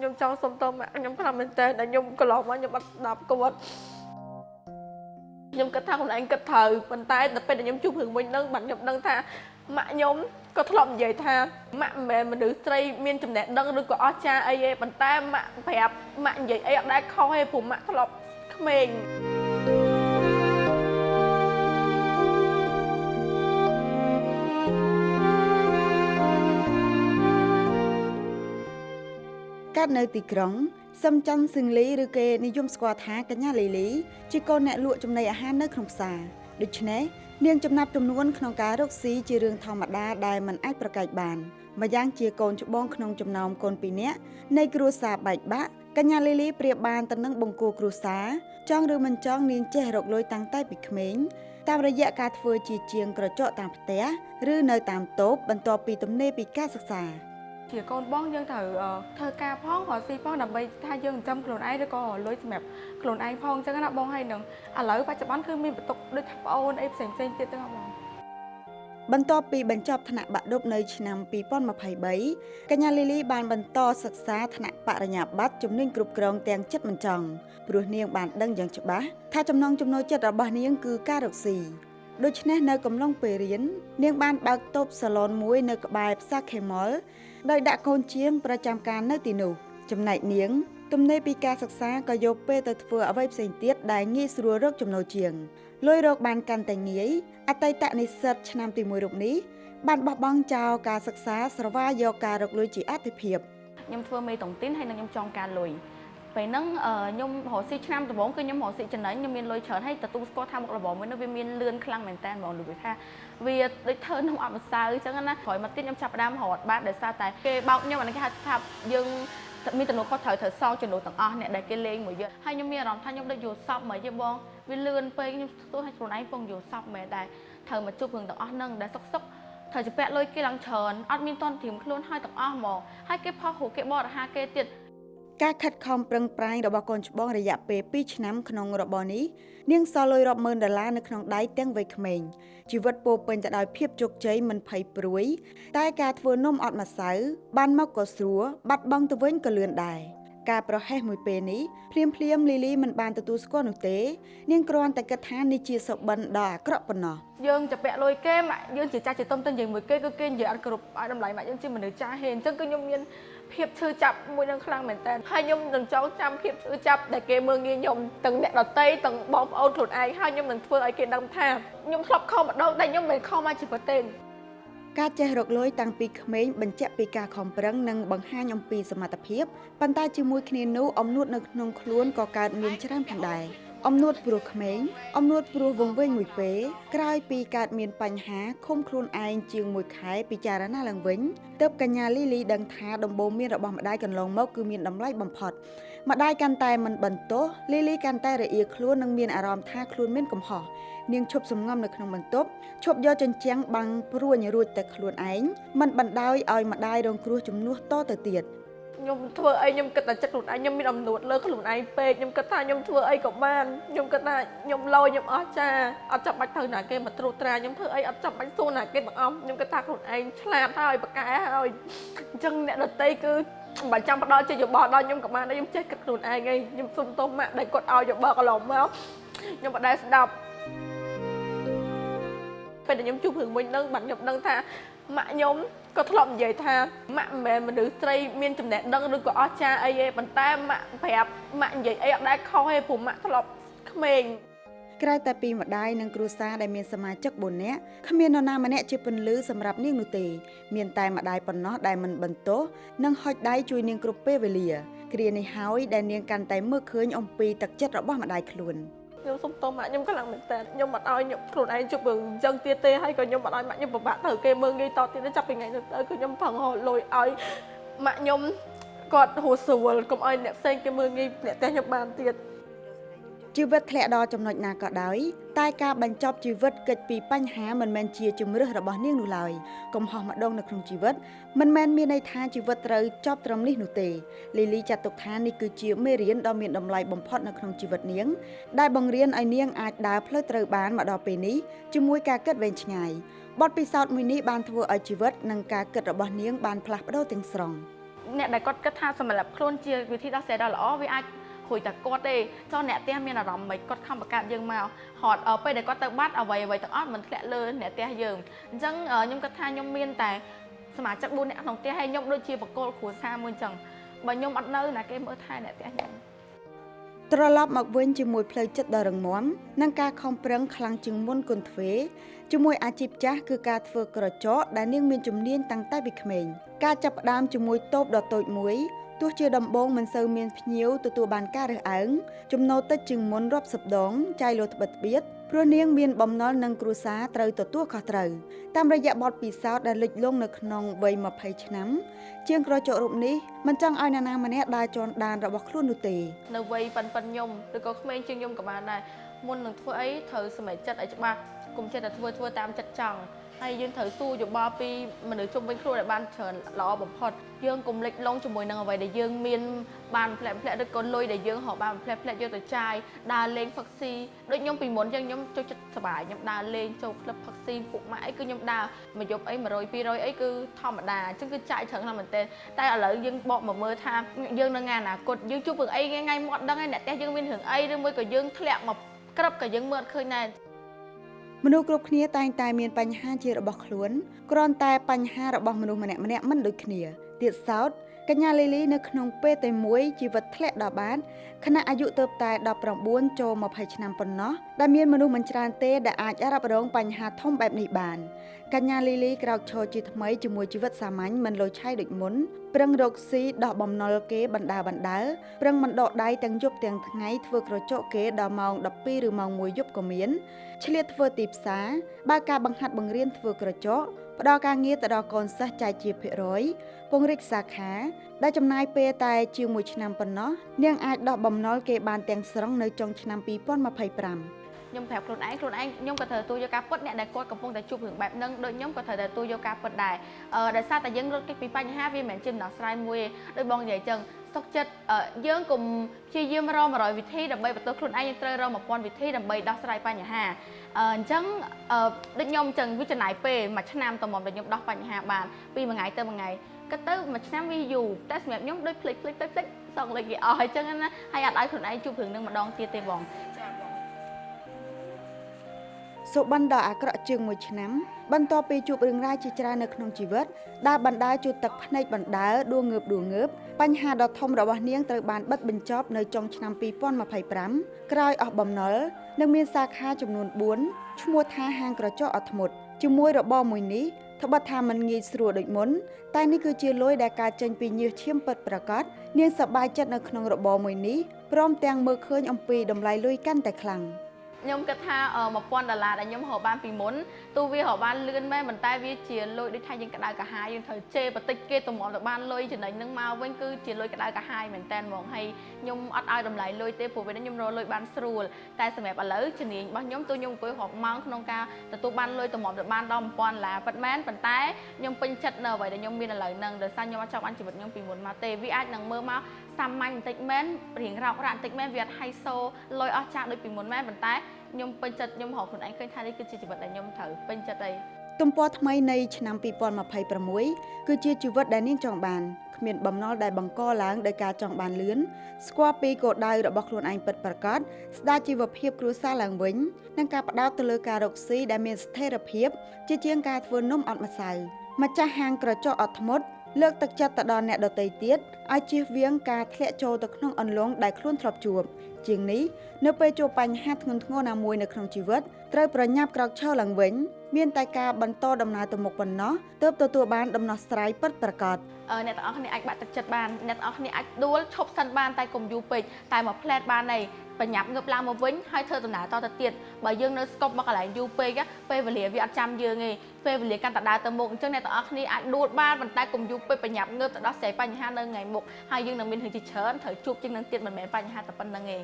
ខ្ញុំចង់សុំតមកខ្ញុំខ្លាំងមែនតើដែលខ្ញុំកន្លងមកខ្ញុំអត់ស្ដាប់គាត់ខ្ញុំគិតថាខ្លួនឯងគិតត្រូវប៉ុន្តែដល់ពេលដែលខ្ញុំជួបរឿងវិញហ្នឹងបាទខ្ញុំដឹងថាម៉ាក់ខ្ញុំក៏ធ្លាប់និយាយថាម៉ាក់មិនមែនមនុស្សស្រីមានចំណេះដឹងឬក៏អស្ចារ្យអីទេប៉ុន្តែម៉ាក់ប្រាប់ម៉ាក់និយាយអីអត់ដែលខុសទេព្រោះម៉ាក់ធ្លាប់ក្មេងកើតនៅទីក្រុងសឹមច័ន្ទសឹងលីឬគេនិយមស្គាល់ថាកញ្ញាលីលីជាកូនអ្នកលក់ចំណីអាហារនៅក្នុងផ្សារដូច្នេះនាងចំណាប់ចំនួនក្នុងការរកស៊ីជារឿងធម្មតាដែលមិនអាចប្រកែកបានម្យ៉ាងជាកូនច្បងក្នុងចំណោមកូន2នាក់នៃគ្រួសារបែកបាក់កញ្ញាលីលីប្រៀបបានទៅនឹងបង្គោលគ្រួសារចង់ឬមិនចង់នាងចេះរកលុយតាំងតែពីក្មេងតាមរយៈការធ្វើជាជាងក្រចកតាមផ្ទះឬនៅតាមតូបបន្ទាប់ពីទំនេរពីការសិក្សាជាកូនបងយើងត្រូវធ្វើការផងរកស៊ីផងដើម្បីថាយើងចិញ្ចឹមខ្លួនឯងឬក៏លុយសម្រាប់ខ្លួនឯងផងអញ្ចឹងណាបងហើយនឹងឥឡូវបច្ចុប្បន្នគឺមានបន្ទុកដូចថាប្អូនអីផ្សេងទៀតទៅបងបន្ទាប់ពីបញ្ចប់ថ្នាក់បាក់ឌុបនៅឆ្នាំ2023កញ្ញាលីលីបានបន្តសិក្សាថ្នាក់បរិញ្ញាបត្រជំនាញគ្រប់គ្រងទាំងចិត្តមិនចង់ព្រោះនាងបានដឹងយ៉ាងច្បាស់ថាចំណង់ចំណូលចិត្តរបស់នាងគឺការរកស៊ីដូច្នេះនៅកំឡុងពេលរៀននាងបានបើកតូបសាឡនមួយនៅក្បែរផ្សារខេម៉ុលដោយដាក់កូនជាងប្រចាំការនៅទីនោះចំណែកនាងទំនេរពីការសិក្សាក៏យកពេលទៅធ្វើអ្វីផ្សេងទៀតដែលងាយស្រួលរកចំណូលជាងលុយរកបានកាន់តែងាយអតីតនិស្សិតឆ្នាំទី1រូបនេះបានបោះបង់ចោលការសិក្សាស្រវាយកការរកលុយជាអាទិភាពខ្ញុំធ្វើមេតុងទីនហើយនឹងខ្ញុំចង់ការលុយពេលហ្នឹងខ្ញុំរកស៊ីឆ្នាំដំបូងគឺខ្ញុំរកស៊ីចំណេញខ្ញុំមានលុយច្រើនហើយទទួលស្គាល់ថាមុខរបរមួយនោះវាមានលឿនខ្លាំងមែនតើហ្មងលោកថាវាដូចធ្វើនំអត់ម្សៅអញ្ចឹងណាក្រោយមកទៀតខ្ញុំចាប់ផ្ដើមរត់បានដោយសារតែគេបោកខ្ញុំអានេះគេហៅថាយើងមានទំនួលខុសត្រូវសងចំណូលទាំងអស់អ្នកដែលគេលេងមួយយើងហើយខ្ញុំមានអារម្មណ៍ថាខ្ញុំដូចយល់សពមកយីបងវាលឿនពេកខ្ញុំទទួលឲ្យខ្លួនឯងពងយល់សពមែនដែរត្រូវមកជួបរឿងទាំងអស់ហ្នឹងដែលសុកត្រូវជពាក់លុយគេឡើងច្រើនអត់មានតន់ត្រៀមខ្លួនឲ្យទាំងអស់ហ្មងហើយគេផុសរូបគេបរិហាគេទៀតការខិតខំប្រឹងប្រែងរបស់កូនច្បងរយៈពេល2ឆ្នាំក្នុងរបរនេះនាងសល់លុយរាប់ម៉ឺនដុល្លារនៅក្នុងដៃទាំងវ័យក្មេងជីវិតពោពេញទៅដោយភាពជោគជ័យមិនភ័យព្រួយតែការធ្វើនំអត់ម្សៅបានមកក៏ស្រួលបាត់បង់ទៅវិញក៏លឿនដែរការប្រហែសមួយពេលនេះភ្លាមលីលីមិនបានទទួលស្គាល់នោះទេនាងគ្រាន់តែគិតថានេះជាសុបិនដ៏អាក្រក់ប៉ុណ្ណោះយើងจะពាក់លុយគេម៉ាក់យើងជាចាស់ជាទុំទៅនិយាយមួយគេគឺគេនិយាយអត់គ្រប់ឲ្យតម្លៃម៉ាក់យើងជាមនុស្សចាស់ហេអញ្ចឹងគឺខ្ញុំមានភាពឈឺចាប់មួយនឹងខ្លាំងមែនតើហើយខ្ញុំនឹងចងចាំភាពឈឺចាប់ដែលគេមើលងាយខ្ញុំទាំងអ្នកដតីទាំងបងប្អូនខ្លួនឯងហើយខ្ញុំនឹងធ្វើឲ្យគេដឹងថាខ្ញុំធ្លាប់ខំម្ដងតែខ្ញុំមិនខំមកជីវិតទេការចេះរកលុយតាំងពីក្មេងបញ្ជាក់ពីការខំប្រឹងនិងបង្ហាញអំពីសមត្ថភាពប៉ុន្តែជាមួយគ្នានោះអំនួតនៅក្នុងខ្លួនក៏កើតមានច្រើនផងដែរអំនួតព្រោះក្មេងអំនួតព្រោះវង្វេងមួយពេលក្រោយពីកើតមានបញ្ហាឃុំខ្លួនឯងជាង1ខែពិចារណាឡើងវិញទើបកញ្ញាលីលីដឹងថាដំបូន្មានរបស់ម្ដាយកន្លងមកគឺមានតម្លៃបំផុតម្ដាយកាន់តែមិនបន្ទោសលីលីកាន់តែរអៀលខ្លួននិងមានអារម្មណ៍ថាខ្លួនមានកំហុសនាងឈប់សំងំនៅក្នុងបន្ទប់ឈប់យកជញ្ជាំងបាំងព្រួញរួចតែខ្លួនឯងមិនបណ្ដោយឲ្យម្ដាយរងគ្រោះជំនួសតទៅទៀតខ្ញុំធ្វើអីខ្ញុំគិតតែចិត្តខ្លួនឯងខ្ញុំមានអំណួតលើខ្លួនឯងពេកខ្ញុំគិតថាខ្ញុំធ្វើអីក៏បានខ្ញុំគិតថាខ្ញុំលោខ្ញុំអស់ចាអត់ចាំបាច់ត្រូវណាគេមកត្រួតត្រាខ្ញុំធ្វើអីអត់ចាំបាច់សួរណាគេទាំងអស់ខ្ញុំគិតថាខ្លួនឯងឆ្លាតហើយប្រកែហើយអញ្ចឹងអ្នកដតីគឺបើចាំផ្ដល់ជាយោបល់ដល់ខ្ញុំក៏បានដែរខ្ញុំចេះគិតខ្លួនឯងឯងខ្ញុំសុំទោសម៉ាក់ដែលគាត់ឲ្យយោបល់កន្លងមកខ្ញុំមិនដែលស្ដាប់ពេលដែលខ្ញុំជួបរឿងវិញហ្នឹងបាទខ្ញុំដឹងថាម៉ាក់ខ្ញុំក៏ធ្លាប់និយាយថាម៉ាក់មិនមែនមនុស្សស្រីមានចំណេះដឹងឬក៏អស្ចារ្យអីទេប៉ុន្តែម៉ាក់ប្រាប់ម៉ាក់និយាយអីអត់ដែលខុសទេព្រោះម៉ាក់ធ្លាប់ក្មេងក្រៅតែពីម្ដាយនិងគ្រួសារដែលមានសមាជិក4នាក់គ្មាននរណាម្នាក់ជាពន្លឺសម្រាប់នាងនោះទេមានតែម្ដាយប៉ុណ្ណោះដែលមិនបន្ទោសនិងហុចដៃជួយនាងគ្រប់ពេលវេលាគ្រានេះហើយដែលនាងកាន់តែមើលឃើញអំពីទឹកចិត្តរបស់ម្ដាយខ្លួនខ្ញុំសុំទោសម៉ាក់ខ្ញុំខ្លាំងមែនតើខ្ញុំអត់ឲ្យខ្លួនឯងជួបរឿងអញ្ចឹងទៀតទេហើយក៏ខ្ញុំអត់ឲ្យម៉ាក់ខ្ញុំពិបាកត្រូវគេមើលងាយតទៀតចាប់ពីថ្ងៃនេះទៅគឺខ្ញុំប្រឹងរកលុយឲ្យម៉ាក់ខ្ញុំគាត់ហួសស្រួលកុំឲ្យអ្នកផ្សេងគេមើលងាយអ្នកតែខ្ញុំបានទៀតជីវិតធ្លាក់ដល់ចំណុចណាក៏ដោយតែការបញ្ចប់ជីវិតកិច្ចពីបញ្ហាមិនមែនជាជំរើសរបស់នាងនោះឡើយកំហុសម្ដងនៅក្នុងជីវិតមិនមែនមានន័យថាជីវិតត្រូវចប់ត្រឹមនេះនោះទេលីលីចាត់ទុកថានេះគឺជាមេរៀនដ៏មានតម្លៃបំផុតនៅក្នុងជីវិតនាងដែលបង្រៀនឲ្យនាងអាចដើរផ្លូវត្រូវបានមកដល់ពេលនេះជាមួយការគិតវែងឆ្ងាយបទពិសោធន៍មួយនេះបានធ្វើឲ្យជីវិតនិងការគិតរបស់នាងបានផ្លាស់ប្ដូរទាំងស្រុងខ អ្នកដែលគាត់គិតថាសម្រាប់ខ្លួនជាវិធីដោះស្រាយដ៏ល្អវាអាចហួយតែគាត់ទេចុះអ្នកផ្ទះមានអារម្មណ៍មិនគាត់ខំបង្កើតយើងមកហត់ពេលដែលគាត់ទៅបាត់អ្វីទាំងអស់មិនធ្លាក់លើអ្នកផ្ទះយើងអញ្ចឹងខ្ញុំគិតថាខ្ញុំមានតែសមាជិក4នាក់ក្នុងផ្ទះហើយខ្ញុំដូចជាបកគលគ្រួសារមួយអញ្ចឹងបើខ្ញុំអត់នៅណាគេមើលថែអ្នកផ្ទះខ្ញុំត្រឡប់មកវិញជាមួយផ្លូវចិត្តដ៏រឹងមាំនិងការខំប្រឹងខ្លាំងជាងមុនគុណទ្វេជាមួយអាជីពចាស់គឺការធ្វើក្រចកដែលនាងមានជំនាញតាំងតែពីក្មេងការចាប់ផ្ដើមជាមួយតូបដ៏តូចមួយទោះជាដំបូងមិនសូវមានភ្ញៀវទទួលបានការរើសអើងចំណូលតិចជាងមុនរាប់សិបដងចាយលោត្បិតត្បៀតព្រោះនាងមានបំណុលនឹងគ្រួសារត្រូវទទួលខុសត្រូវតាមរយៈបទពិសោធន៍ដែលលិចលង់នៅក្នុងវ័យ20ឆ្នាំជាងក្រចករូបនេះមិនចង់ឲ្យនរណាម្នាក់ដើរជន់ដានរបស់ខ្លួននោះទេនៅវ័យប៉ិនខ្ញុំឬក៏ក្មេងជាងខ្ញុំក៏បានដែរមុននឹងធ្វើអីត្រូវសម្រេចចិត្តឲ្យច្បាស់កុំចិត្តតែធ្វើតាមចិត្តចង់ហើយយើងត្រូវសួរយោបល់ពីមនុស្សជុំវិញខ្លួនឲ្យបានច្រើនល្អបំផុតយើងកុំលិចលង់ជាមួយនឹងអ្វីដែលយើងមានបានផ្លែឬក៏លុយដែលយើងរកបានផ្លែយកទៅចាយដើរលេងផឹកស៊ីដូចខ្ញុំពីមុនចឹងខ្ញុំចូលចិត្តសប្បាយខ្ញុំដើរលេងចូលក្លឹបផឹកស៊ីពួកម៉ាក់អីគឺខ្ញុំដើរមួយយប់អី100 200អីគឺធម្មតាអញ្ចឹងគឺចាយច្រើនខ្លាំងមែនទែនតែឥឡូវយើងបកមកមើលថាយើងនៅថ្ងៃអនាគតយើងជួបរឿងអីថ្ងៃមកអត់ដឹងឯអ្នកផ្ទះយើងមានរឿងអីឬមួយក៏យើងធ្លាក់មកក្រឹបក៏យើងមើលអត់ឃើញដែរមនុស្សគ្រប់គ្នាតែងតែមានបញ្ហាជារបស់ខ្លួនគ្រាន់តែបញ្ហារបស់មនុស្សម្នាក់ៗមិនដូចគ្នាទៀតសោតកញ្ញាលីលីនៅក្នុងពេលតែមួយជីវិតធ្លាក់ដល់បាតខណៈអាយុទើបតែ19ចូល20ឆ្នាំប៉ុណ្ណោះដែលមានមនុស្សមិនច្រើនទេដែលអាចរ៉ាប់រងបញ្ហាធំបែបនេះបានកញ្ញាលីលីក្រោកឈរជាថ្មីជាមួយជីវិតសាមញ្ញមិនលោឆាយដូចមុនប្រឹងរកស៊ីដោះបំណុលគេបណ្ដាប្រឹងមិនដកដៃទាំងយប់ទាំងថ្ងៃធ្វើក្រចកគេដល់ម៉ោង12ឬម៉ោង1យប់ក៏មានឆ្លៀតធ្វើទីផ្សារបើកការបង្ហាត់បង្រៀនធ្វើក្រចកផ្ដល់ការងារទៅដល់កូនសិស្សចែកជាភាគរយពង្រីកសាខាដែលចំណាយពេលតែជាង1ឆ្នាំប៉ុណ្ណោះនាងអាចដោះបំណុលគេបានទាំងស្រុងនៅចុងឆ្នាំ2025ខ្ញុំប្រាប់ខ្លួនឯងខ្ញុំក៏ត្រូវទទួលយកការពិតអ្នកដែលគាត់កំពុងតែជួបរឿងបែបហ្នឹងដូចខ្ញុំក៏ត្រូវតែទទួលយកការពិតដែរដោយសារតែយើងរត់គេចពីបញ្ហាវាមិនមែនជាដំណោះស្រាយមួយទេដូចបងនិយាយចឹងសុខចិត្តយើងកុំព្យាយាមរក100វិធីដើម្បីបន្ទោសខ្លួនឯងយើងត្រូវរក1000វិធីដើម្បីដោះស្រាយបញ្ហាអញ្ចឹងដូចខ្ញុំចឹងវាចំណាយពេល1ឆ្នាំតមកខ្ញុំដោះបញ្ហាបានពីមួយថ្ងៃទៅមួយថ្ងៃក៏ទៅ1ឆ្នាំវាយូរតែសម្រាប់ខ្ញុំដូចភ្លេចសងលេខវាអស់ហើយចឹងណាហើយអត់ឲ្យខ្លួនឯងជួបរឿងនឹងម្ដងទៀតទេបងសុបិនដ៏អាក្រក់ជាង1ឆ្នាំបន្ទាប់ពីជួបរឿងរ៉ាវជាច្រើននៅក្នុងជីវិតដែលបណ្ដាលជួយទឹកភ្នែកបណ្ដាលដួងងើបបញ្ហាដ៏ធំរបស់នាងត្រូវបានបិទបញ្ចប់នៅចុងឆ្នាំ2025ក្រោយអស់បំណុលនិងមានសាខាចំនួន4ឈ្មោះថាហាងក្រចកអត់ធ្មត់ជាមួយរបរមួយនេះត្បិតថាมันងាយស្រួលដូចមុនតែនេះគឺជាលុយដែលកើតចេញពីញើសឈាមពិតប្រាកដនាងសប្បាយចិត្តនៅក្នុងរបរមួយនេះព្រមទាំងមើលឃើញអំពីតម្លៃលុយកាន់តែខ្លាំងខ្ញុំគិតថា$1000ដែលខ្ញុំរកបានពីមុនទោះវារកបានលឿនមែនប៉ុន្តែវាជាលុយដូចថាយើងក្តៅកាហាយយើងត្រូវជេរបន្តិចគេទៅមកទៅបានលុយចំណេញនឹងមកវិញគឺជាលុយក្តៅកាហាយមែនតើហ្មងហើយខ្ញុំអត់ឲ្យតម្លៃលុយទេព្រោះពេលនេះខ្ញុំរកលុយបានស្រួលតែសម្រាប់ឥឡូវជំនាញរបស់ខ្ញុំទោះខ្ញុំអង្គុយរាប់ម៉ោងក្នុងការទទួលបានលុយទៅមកទៅបានដល់$1000ពិតមែនប៉ុន្តែខ្ញុំពេញចិត្តនៅអ្វីដែលខ្ញុំមានឥឡូវហ្នឹងដោយសារខ្ញុំអត់ចង់បានជីវិតខ្ញុំពីមុនមកទេវាអាចនឹងមើលមកសាមញ្ញបន្តិចមែនរៀងរ៉ោករ៉ាក់បន្តិចមែនវាអត់ហៃសូលុយអស់ចាស់ដូចពីមុនមែនប៉ុន្តែខ្ញុំពេញចិត្តខ្ញុំរកខ្លួនឯងឃើញថានេះគឺជាជីវិតដែលខ្ញុំត្រូវពេញចិត្តអីទំព័រថ្មីនៃឆ្នាំ2026គឺជាជីវិតដែលនាងចង់បានគ្មានបំណុលដែលបង្កឡើងដោយការចង់បានលឿនស្គាល់ពីគោលដៅរបស់ខ្លួនឯងពិតប្រាកដស្ដារជីវភាពគ្រួសារឡើងវិញនិងការផ្ដោតទៅលើការរកស៊ីដែលមានស្ថិរភាពជាជាងការធ្វើនំអត់ម្សៅម្ចាស់ហាងក្រចកអត់ធ្មត់លើកទឹកចិត្តទៅដល់អ្នកដទៃទៀតឲ្យជៀសវាងការធ្លាក់ចូលទៅក្នុងអន្លង់ដែលខ្លួនធ្លាប់ជួបជាងនេះនៅពេលជួបបញ្ហាធ្ងន់ធ្ងរណាមួយនៅក្នុងជីវិតត្រូវប្រញាប់ក្រោកឈរឡើងវិញមានតែការបន្តដំណើរទៅមុខប៉ុណ្ណោះទើបទទួលបានដំណោះស្រាយពិតប្រាកដអ្នកទាំងអស់គ្នាអាចបាក់ទឹកចិត្តបានអ្នកទាំងអស់គ្នាអាចដួលឈប់សិនបានតែកុំយូរពេកតែមកផ្លែតបានហើយបញ្ញាប់ងើបឡើងមកវិញហើយធ្វើដំណើរតទៅទៀតបើយើងនៅស្កប់មកកន្លែងយូរពេកពេលវេលាវាអត់ចាំយើងទេពេលវេលាកាន់តែដើរទៅមុខអញ្ចឹងអ្នកទាំងអស់គ្នាអាចដួលបានប៉ុន្តែកុំយូរពេកបញ្ញាប់ងើបទៅដោះស្រាយបញ្ហានៅថ្ងៃមុខហើយយើងនឹងមានរឿងជាច្រើនត្រូវជួបជាងនឹងទៀតមិនមែនបញ្ហាតែប៉ុណ្្នឹងទេ